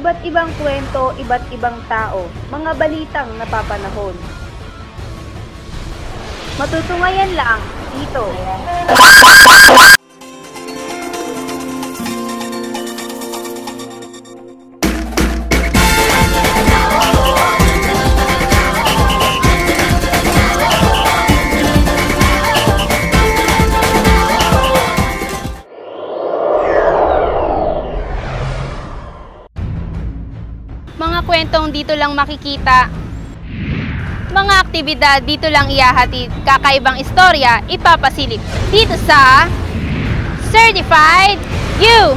Iba't ibang kwento, iba't ibang tao, mga balitang napapanahon. Matutunghayan lang dito. Mga kwentong dito lang makikita. Mga aktibidad dito lang ihahatid. Kakaibang istorya ipapasilip dito sa Certified You!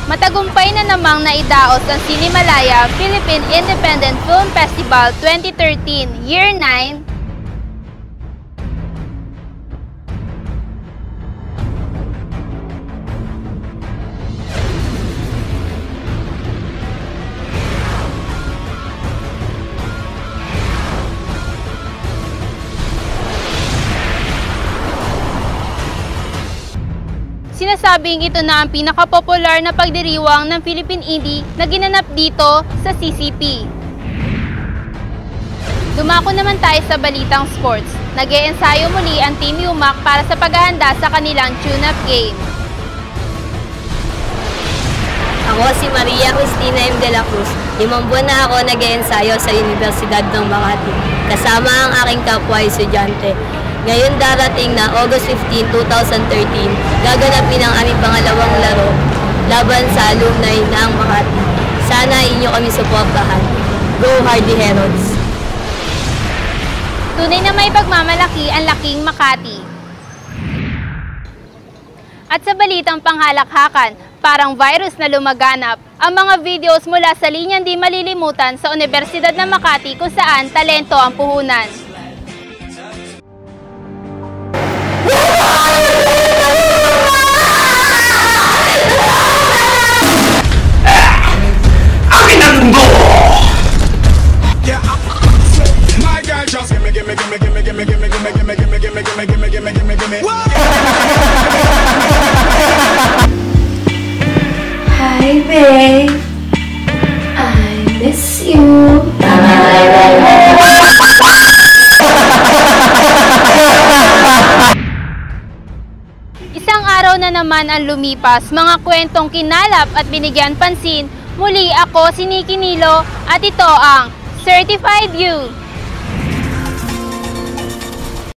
Matagumpay na namang naidaos ang Cinemalaya Philippine Independent Film Festival 2013 Year 9. Sinasabing ito na ang pinakapopular na pagdiriwang ng Philippine Indie na ginanap dito sa CCP. Dumako naman tayo sa balitang sports. Nag-e-ensayo muli ang Team UMAC para sa paghahanda sa kanilang tune-up game. Ako si Maria Cristina M. de la Cruz. 5 buwan na ako nag-e-ensayo sa Universidad ng Makati, kasama ang aking kapwa estudyante. Ngayon darating na August 15, 2013, gaganapin ang aming pangalawang laro laban sa alumni ng Makati. Sana inyo kami suportahan. Go Hardy Heralds! Tunay na may pagmamalaki ang laking Makati. At sa balitang panghalakhakan, parang virus na lumaganap ang mga videos mula sa linyang di malilimutan sa Universidad ng Makati kung saan talento ang puhunan. Hi, babe. I miss you. Isang araw na naman ang lumipas, mga kwentong kinalap at binigyan pansin. Muli ako si Nikki Nilo at ito ang Certified You!